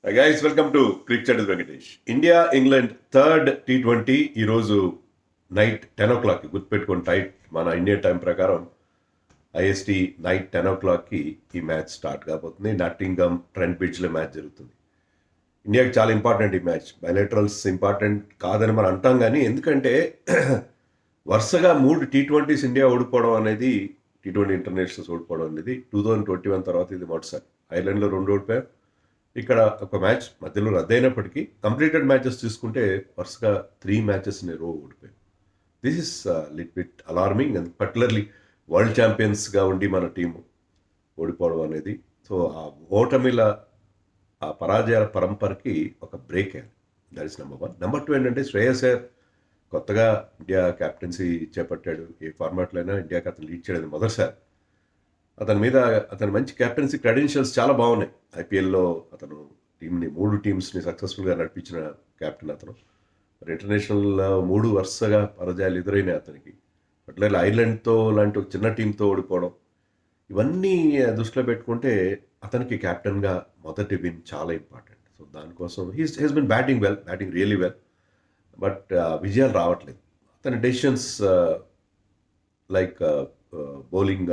Guys welcome to cricket Venkatesh. India England third T20 ఈరోజు night 10 o'clock గుర్తుపెట్టుకోండి. Tight మన Indian time ప్రకారం IST night 10 o'clock ఈ match start కాబోతుంది. నాటింగమ్ ట్రెంట్ బ్రిడ్జ్లో మ్యాచ్ జరుగుతుంది. ఇండియాకి చాలా ఇంపార్టెంట్ ఈ మ్యాచ్. బయలేటరల్స్ ఇంపార్టెంట్ కాదని మనం అంటాం, కానీ ఎందుకంటే వరుసగా 3 T20s ఇండియా ఓడిపోవడం అనేది, T20 ఇంటర్నేషనల్స్ ఓడిపోవడం అనేది 2021 తర్వాత ఇది మొదటిసారి. ఐర్లాండ్లో 2 ఓడిపోయాం, ఇక్కడ ఒక మ్యాచ్ మధ్యలో రద్దయినప్పటికీ కంప్లీటెడ్ మ్యాచెస్ తీసుకుంటే వరుసగా 3 మ్యాచెస్ ఇన్ రో ఓడిపోయాం. This is lit bit alarming, and particularly world ఛాంపియన్స్గా ఉండి మన టీము ఓడిపోవడం అనేది. సో ఆ ఓటమిల ఆ పరాజయాల పరంపరకి ఒక బ్రేక్ అయ్యాలి. That is number 1. నెంబర్ 2 ఏంటంటే శ్రేయస్ అయ్యర్ కొత్తగా ఇండియా క్యాప్టెన్సీ చేపట్టాడు. ఏ ఫార్మాట్లో అయినా ఇండియాకి అతను లీడ్ చేయడం మొదటిసారి. అతని మంచి క్యాప్టెన్సీ క్రెడెన్షియల్స్ చాలా బాగున్నాయి. ఐపీఎల్లో అతను టీంని 3 టీమ్స్ని సక్సెస్ఫుల్గా నడిపించిన క్యాప్టెన్ అతను. మరి ఇంటర్నేషనల్ 3 వరుసగా పరాజయాలు ఎదురైనాయి అతనికి. అట్లా ఐర్లాండ్తో లాంటి ఒక చిన్న టీంతో ఓడిపోవడం, ఇవన్నీ దృష్టిలో పెట్టుకుంటే అతనికి క్యాప్టెన్గా మొదటి విన్ చాలా ఇంపార్టెంట్. సో దానికోసం he's been batting really well. But విజయాలు రావట్లేదు. అతని decisions like bowling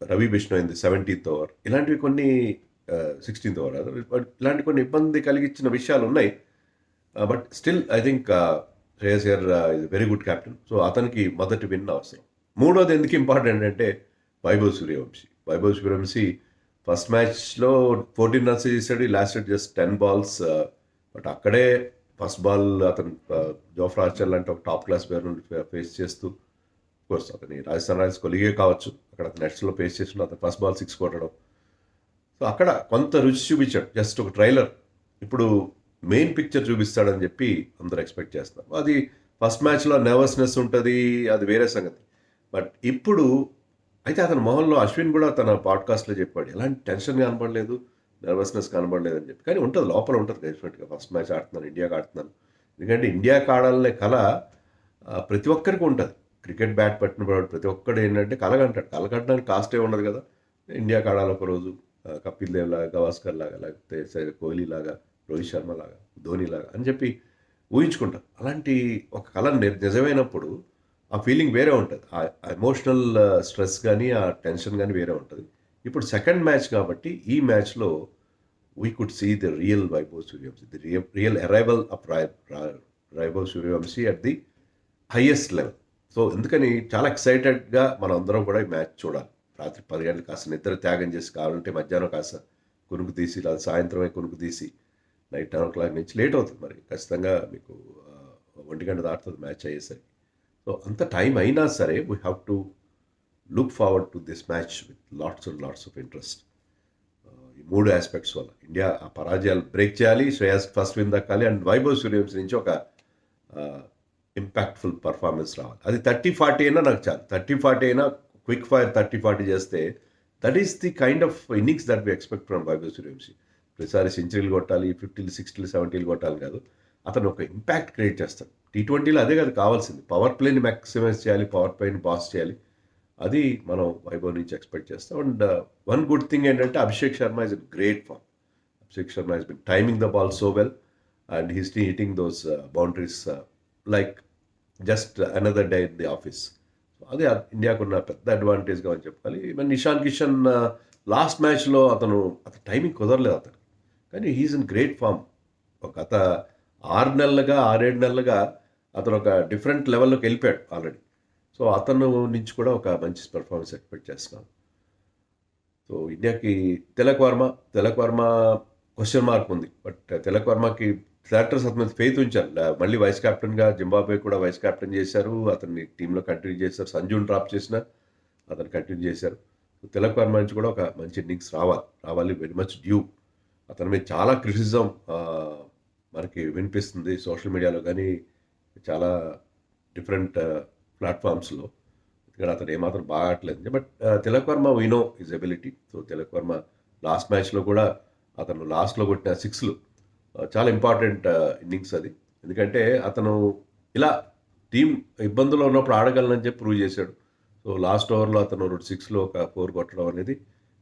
Ravi Bishnoi 17th over, ఇలాంటివి కొన్ని 16th ఓవర్, ఇలాంటి కొన్ని ఇబ్బంది కలిగించిన విషయాలు ఉన్నాయి. But still I think Shreyas Iyer is very good captain. So అతనికి మొదటి విన్ అవసరం. మూడోది ఎందుకు ఇంపార్టెంట్ అంటే వైభవ్ సూర్యవంశీ ఫస్ట్ మ్యాచ్లో 14 runs చేశాడు. Lasted just 10 balls. బట్ అక్కడే ఫస్ట్ బాల్ అతను జోఫ్రా ఆర్చర్ లాంటి ఒక టాప్ క్లాస్ ప్లేయర్ నుండి ఫేస్ చేస్తూ, కోర్స్ అతని రాజస్థాన్ రాయల్స్ కొలిగే కావచ్చు, అక్కడ అతను నెట్స్లో ఫేస్ చేసిన అతను ఫస్ట్ బాల్ 6 కొట్టడం. సో అక్కడ కొంత రుచి చూపించాడు. జస్ట్ ఒక ట్రైలర్, ఇప్పుడు మెయిన్ పిక్చర్ చూపిస్తాడని చెప్పి అందరూ ఎక్స్పెక్ట్ చేస్తారు. అది ఫస్ట్ మ్యాచ్లో నర్వస్నెస్ ఉంటుంది, అది వేరే సంగతి. బట్ ఇప్పుడు అయితే అతని మొహంలో అశ్విన్ కూడా తన పాడ్కాస్ట్లో చెప్పాడు, ఎలాంటి టెన్షన్ కనబడలేదు, నర్వస్నెస్ కనబడలేదు అని చెప్పి. కానీ ఉంటుంది, లోపల ఉంటుంది డెఫినెట్గా. ఫస్ట్ మ్యాచ్ ఆడుతున్నాను, ఇండియాకి ఆడుతున్నాను. ఎందుకంటే ఇండియాకి ఆడాలనే కళ ప్రతి ఒక్కరికి ఉంటుంది. క్రికెట్ బ్యాట్ పట్టిన ప్రతి ఒక్కడు ఏంటంటే కలగంటాడు. కలగట్టడానికి కాస్టే ఉండదు కదా. ఇండియాకి ఆడాలి ఒకరోజు, కపిల్ దేవ్ లాగా, గవాస్కర్ లాగా, లేకపోతే కోహ్లీ లాగా, రోహిత్ శర్మ లాగా, ధోని లాగా అని చెప్పి ఊహించుకుంటారు. అలాంటి ఒక కళ నిజమైనప్పుడు ఆ ఫీలింగ్ వేరే ఉంటుంది. ఆ ఎమోషనల్ స్ట్రెస్ కానీ, ఆ టెన్షన్ కానీ వేరే ఉంటుంది. ఇప్పుడు సెకండ్ మ్యాచ్ కాబట్టి ఈ మ్యాచ్లో we could see the real Vaibhav Suryavanshi, the real arrival of Vaibhav Suryavanshi at the highest level. So ఎందుకని చాలా ఎక్సైటెడ్గా మనం అందరం కూడా ఈ మ్యాచ్ చూడాలి. రాత్రి 10 గంటలకు కాస్త నిద్ర త్యాగం చేసి, కావాలంటే మధ్యాహ్నం కాస్త కునుకు తీసి, లేదా సాయంత్రమే కునుకు తీసి, నైట్ 10 o'clock నుంచి లేట్ అవుతుంది. మరి ఖచ్చితంగా మీకు 1 గంట దాటుతుంది మ్యాచ్ అయ్యేసరికి. సో అంత టైం అయినా సరే we have to look forward to this match with lots of interest. ఈ 3 ఆస్పెక్ట్స్ వల్ల ఇండియా ఆ పరాజయాలు బ్రేక్ చేయాలి, శ్రేయస్ ఫస్ట్ విన్ దక్కాలి, అండ్ వైభవ్ సూర్యవంశీ నుంచి ఒక ఇంపాక్ట్ఫుల్ పర్ఫార్మెన్స్ రావాలి. అది 30-40 అయినా నాకు చాలు. 30-40 అయినా, క్విక్ ఫైర్ 30-40 చేస్తే that is the kind of innings that we expect from Vaibhav Suryavanshi. ప్రతిసారి సెంచరీలు కొట్టాలి, 50, 60, 70 కొట్టాలి కాదు. అతను ఒక ఇంపాక్ట్ క్రియేట్ చేస్తాడు. T20లో అదే కదా కావాల్సింది. పవర్ ప్లేని మ్యాక్సిమైజ్ చేయాలి, పవర్ ప్లేని పాస్ చేయాలి. అది మనం వైభవ్ నుంచి ఎక్స్పెక్ట్ చేస్తాం. అండ్ వన్ గుడ్ థింగ్ ఏంటంటే Abhishek Sharma is in great form. Abhishek Sharma has been timing the ball so well, and he's hitting those boundaries like just another day in the office. అదే ఇండియాకు ఉన్న పెద్ద అడ్వాంటేజ్గా అని చెప్పాలి. ఈవెన్ నిషాన్ కిషన్ లాస్ట్ మ్యాచ్లో అతను టైమింగ్ కుదరలేదు అతను, కానీ హీఈస్ ఇన్ గ్రేట్ ఫామ్. ఒక గత 6 నెలలుగా 6-7 నెలలుగా అతను ఒక డిఫరెంట్ లెవెల్లోకి వెళ్ళిపోయాడు ఆల్రెడీ. సో అతను నుంచి కూడా ఒక మంచి పెర్ఫార్మెన్స్ ఎక్స్పెక్ట్ చేస్తున్నాను. సో ఇండియాకి తిలక్ వర్మ క్వశ్చన్ మార్క్ ఉంది. బట్ తిలక్ వర్మకి సెలెక్టర్స్ అతని మీద ఫెయిత్ ఉంచారు. మళ్ళీ వైస్ కెప్టెన్గా జింబాబ్వే కూడా వైస్ కెప్టెన్ చేశారు, అతన్ని టీంలో కంటిన్యూ చేశారు. సంజుని డ్రాప్ చేసిన అతను కంటిన్యూ చేశారు. తిలక్ వర్మ నుంచి కూడా ఒక మంచి ఇన్నింగ్స్ రావాలి. Very much due. అతని మీద చాలా క్రిటిసిజం మనకి వినిపిస్తుంది సోషల్ మీడియాలో కానీ, చాలా డిఫరెంట్ ప్లాట్ఫామ్స్లో. ఎందుకంటే అతను ఏమాత్రం బాగా ఆడలేదు. But Tilak Varma we know his ability. So Tilak Varma last మ్యాచ్లో కూడా అతను లాస్ట్లో కొట్టిన 6లు చాలా ఇంపార్టెంట్ ఇన్నింగ్స్ అది. ఎందుకంటే అతను ఇలా టీం ఇబ్బందుల్లో ఉన్నప్పుడు ఆడగలనని చెప్పి ప్రూవ్ చేశాడు. సో లాస్ట్ ఓవర్లో అతను 6లో ఒక 4 కొట్టడం అనేది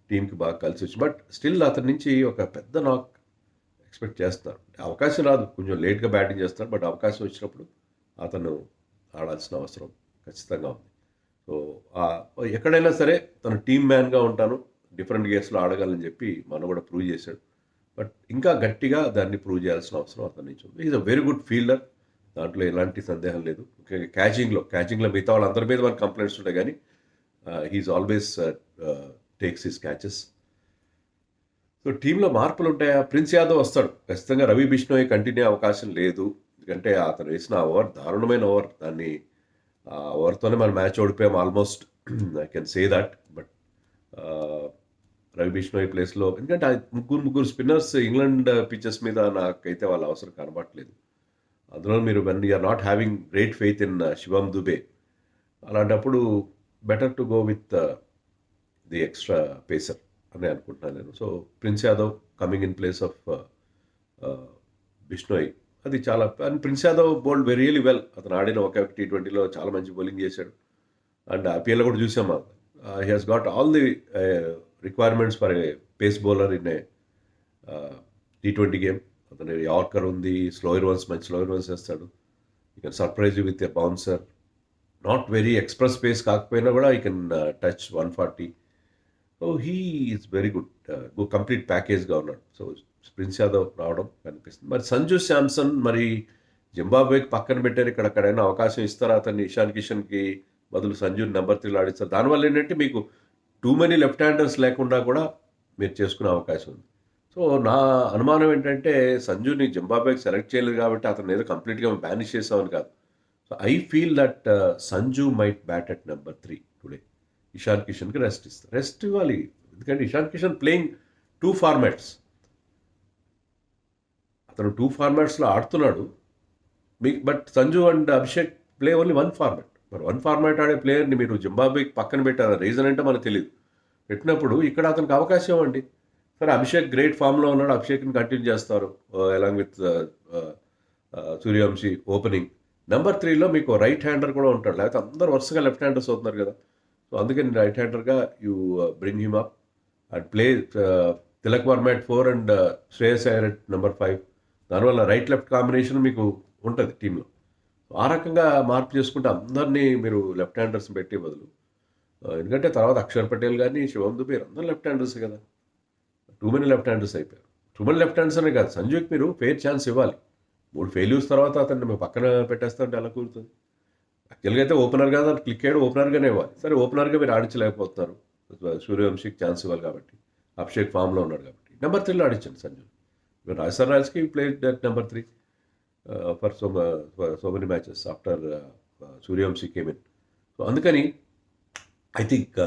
టీంకి బాగా కలిసి వచ్చింది. బట్ స్టిల్ అతని నుంచి ఒక పెద్ద నాక్ ఎక్స్పెక్ట్ చేస్తున్నారు. అవకాశం రాదు, కొంచెం లేట్గా బ్యాటింగ్ చేస్తారు, బట్ అవకాశం వచ్చినప్పుడు అతను ఆడాల్సిన అవసరం ఖచ్చితంగా ఉంది. సో ఎక్కడైనా సరే తను టీమ్ మ్యాన్గా ఉంటాను, డిఫరెంట్ గేమ్స్లో ఆడగలని చెప్పి మనం కూడా ప్రూవ్ చేశాడు. బట్ ఇంకా గట్టిగా దాన్ని ప్రూవ్ చేయాల్సిన అవసరం అతని నుంచి ఉంది. Is a very good fielder, దాంట్లో ఎలాంటి సందేహం లేదు. ముఖ్యంగా క్యాచింగ్లో మిగతా వాళ్ళందరి మీద మనకు కంప్లైంట్స్ ఉంటాయి, కానీ he's always takes his catches. So టీంలో మార్పులు ఉంటాయా? ప్రిన్స్ యాదవ్ వస్తాడు ఖచ్చితంగా. రవి బిష్ణోయ్ కంటిన్యూ అవకాశం లేదు, ఎందుకంటే అతను వేసిన ఓవర్ దారుణమైన ఓవర్. దాన్ని ఓవర్తోనే మనం మ్యాచ్ ఓడిపోయాం almost, I can say that. But Ravi Bishnoi ప్లేస్లో, ఎందుకంటే ముగ్గురు స్పిన్నర్స్ ఇంగ్లాండ్ పిచెస్ మీద నాకైతే వాళ్ళ అవసరం కనబడట్లేదు. అందులో మీరు when you're not having great faith in Shivam Dube, అలాంటప్పుడు better to go with the extra pacer అని అనుకుంటున్నాను నేను. So Prince Yadav coming in place of Bishnoi, అది చాలా. And Prince Yadav bowled really well. అతను ఆడిన ఒక T20లో చాలా మంచి బౌలింగ్ చేశాడు. అండ్ ఐపీఎల్లో కూడా చూసాం, he has got all the requirements for a pace bowler in a T20 game. అతను యార్కర్ ఉంది, మంచి స్లోయర్ వన్స్ వేస్తాడు. You can surprise you with a bouncer. Not very express pace కాకపోయినా కూడా you can touch 140. So he is very good, complete ప్యాకేజ్గా ఉన్నాడు. సో ప్రిన్స్ యాదవ్ రావడం కనిపిస్తుంది. మరి సంజు శాంసన్ మరి జింబాబ్వేకి పక్కన పెట్టారు, ఇక్కడెక్కడైనా అవకాశం ఇస్తారా అతన్ని? ఇషాన్ కిషన్కి బదులు సంజుని నెంబర్ 3లో ఆడిస్తారు. దానివల్ల ఏంటంటే మీకు టూ మెనీ లెఫ్ట్ హ్యాండర్స్ లేకుండా కూడా మీరు చేసుకునే అవకాశం ఉంది. సో నా అనుమానం ఏంటంటే సంజుని జింబాబ్వేకి సెలెక్ట్ చేయలేదు కాబట్టి అతను ఏదో కంప్లీట్గా బ్యానిష్ చేసామని కాదు. So I feel that Sanju might bat at number 3 today. Ishan కిషన్కి రెస్ట్ ఇవ్వాలి, ఎందుకంటే ఇషాన్ కిషన్ ప్లేయింగ్ 2 ఫార్మాట్స్. అతను 2 ఫార్మాట్స్లో ఆడుతున్నాడు. But Sanju and Abhishek play only 1 format. మరి 1 ఫార్మాట్ ఆడే ప్లేయర్ని మీరు జింబాబ్వేకి పక్కన పెట్టారు, రీజన్ అంటే మనకు తెలియదు. పెట్టినప్పుడు ఇక్కడ అతనికి అవకాశం ఇవ్వండి. సరే, అభిషేక్ గ్రేట్ ఫామ్లో ఉన్నాడు, అభిషేక్ని కంటిన్యూ చేస్తారు along with Suryavanshi opening. Number 3లో మీకు రైట్ హ్యాండర్ కూడా ఉంటాడు, లేకపోతే అందరు వరుసగా లెఫ్ట్ హ్యాండర్స్ అవుతున్నారు కదా. సో అందుకని రైట్ హ్యాండర్గా you bring him up and play Tilak Varma at 4 and Shreyas Iyer at number 5. దానివల్ల రైట్ లెఫ్ట్ కాంబినేషన్ మీకు ఉంటుంది టీంలో. ఆ రకంగా మార్పు చేసుకుంటే అందరినీ మీరు లెఫ్ట్ హ్యాండర్స్ పెట్టి బదులు, ఎందుకంటే తర్వాత అక్షర్ పటేల్ కానీ శివం దుబే అందరూ లెఫ్ట్ హ్యాండర్స్ కదా. టూ మెనీ లెఫ్ట్ హ్యాండర్స్ అయిపోయారు. టూ మెనీ లెఫ్ట్ హ్యాండర్స్ అనే కాదు, సంజుకి మీరు ఫెయిర్ ఛాన్స్ ఇవ్వాలి. 3 ఫెయిల్యూర్స్ తర్వాత అతన్ని మేము పక్కన పెట్టేస్తుంటే ఎలా కూరుతుంది? యాక్చువల్గా అయితే ఓపెనర్గా క్లిక్ అయ్యాడు, ఓపెనర్గానే ఇవ్వాలి. సరే, ఓపెనర్గా మీరు ఆడించలేకపోతున్నారు, సూర్యవంశీకి ఛాన్స్ ఇవ్వాలి కాబట్టి, అభిషేక్ ఫామ్లో ఉన్నాడు కాబట్టి నెంబర్ 3లో ఆడించండి సంజు. రాజస్థాన్ రాయల్స్కి played at number 3 for so many matches after Suryavanshi came in. So అందుకని ఐ థింక్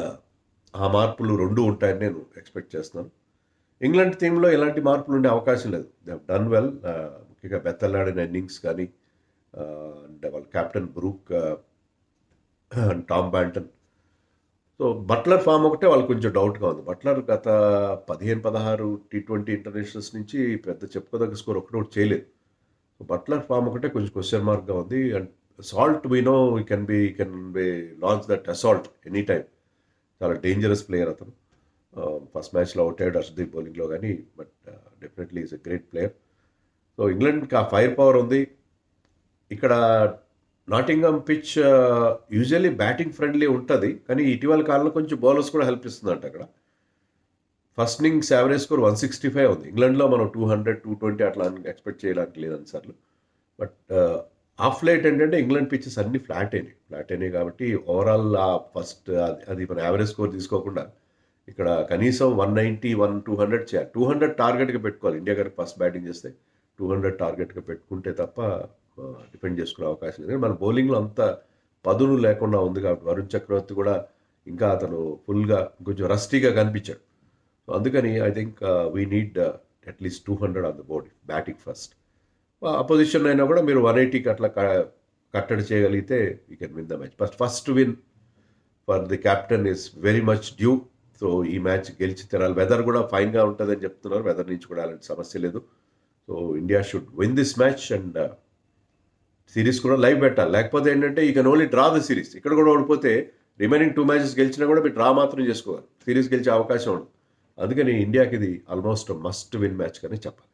ఆ మార్పులు 2 ఉంటాయని నేను ఎక్స్పెక్ట్ చేస్తున్నాను. ఇంగ్లాండ్ టీంలో ఎలాంటి మార్పులు ఉండే అవకాశం లేదు. They have done well. ముఖ్యంగా బెత్తల్ ఆడిన ఇన్నింగ్స్ కానీ, అండ్ వాళ్ళ captain Brook and Tom Banton. So Buttler form ఒకటే వాళ్ళకి కొంచెం డౌట్గా ఉంది. బట్లర్ గత 15-16 T20 ఇంటర్నేషనల్స్ నుంచి పెద్ద చెప్పుకోదగ్గ స్కోర్ ఒకటి చేయలేదు. సో బట్లర్ ఫామ్ ఒకటే కొంచెం క్వశ్చన్ మార్క్గా ఉంది. And assault we know we can be launch that assault any time. చాలా డేంజరస్ ప్లేయర్ అతను. ఫస్ట్ మ్యాచ్లో అవుట్ అయ్యాడు హర్షదీప్ బౌలింగ్లో, కానీ but definitely is a great player. So ఇంగ్లాండ్కి ఆ ఫైర్ పవర్ ఉంది. ఇక్కడ Nottingham pitch usually batting friendly ఉంటుంది, కానీ ఇటీవల కాలంలో కొంచెం బౌలర్స్ కూడా హెల్ప్ ఇస్తుందంట. అక్కడ ఫస్ట్ ఇన్నింగ్స్ యావరేజ్ స్కోర్ 165 ఉంది. ఇంగ్లాండ్లో మనం 200, 220 అట్లా ఎక్స్పెక్ట్ చేయడానికి లేదని సార్లు. బట్ ఆఫ్ లైట్ ఏంటంటే ఇంగ్లాండ్ పిచ్చెస్ అన్ని ఫ్లాట్ అయినాయి కాబట్టి ఓవరాల్ ఫస్ట్ అది మన యావరేజ్ స్కోర్ తీసుకోకుండా ఇక్కడ కనీసం 190, 200 చేయాలి. 200 టార్గెట్గా పెట్టుకోవాలి. ఇండియా గారికి ఫస్ట్ బ్యాటింగ్ చేస్తే 200 టార్గెట్గా పెట్టుకుంటే తప్ప డిపెండ్ చేసుకునే అవకాశం లేదు. మన బౌలింగ్లో అంత పదును లేకుండా ఉంది కాబట్టి వరుణ్ చక్రవర్తి కూడా ఇంకా అతను ఫుల్గా కొంచెం రస్టీగా కనిపించాడు. సో అందుకని I think we need at least 200 on the board batting first. Opposition అయినా కూడా మీరు 180కి అట్లా కట్టడి చేయగలిగితే you can win the match. First win for the captain is very much due. So ఈ మ్యాచ్ గెలిచి తినాలి. వెదర్ కూడా ఫైన్గా ఉంటుందని చెప్తున్నారు, వెదర్ నుంచి కూడా అలాంటి సమస్య లేదు. So India should win this match and series కూడా లైవ్ పెట్టాలి. లేకపోతే ఏంటంటే you can only draw the series. ఇక్కడ కూడా ఓడిపోతే రిమైనింగ్ 2 మ్యాచెస్ గెలిచినా కూడా మీరు డ్రా మాత్రం చేసుకోవాలి, సిరీస్ గెలిచే అవకాశం ఉండదు. అందుకని ఇండియాకి ఇది ఆల్మోస్ట్ మస్ట్ విన్ మ్యాచ్ కానీ చెప్పాలి.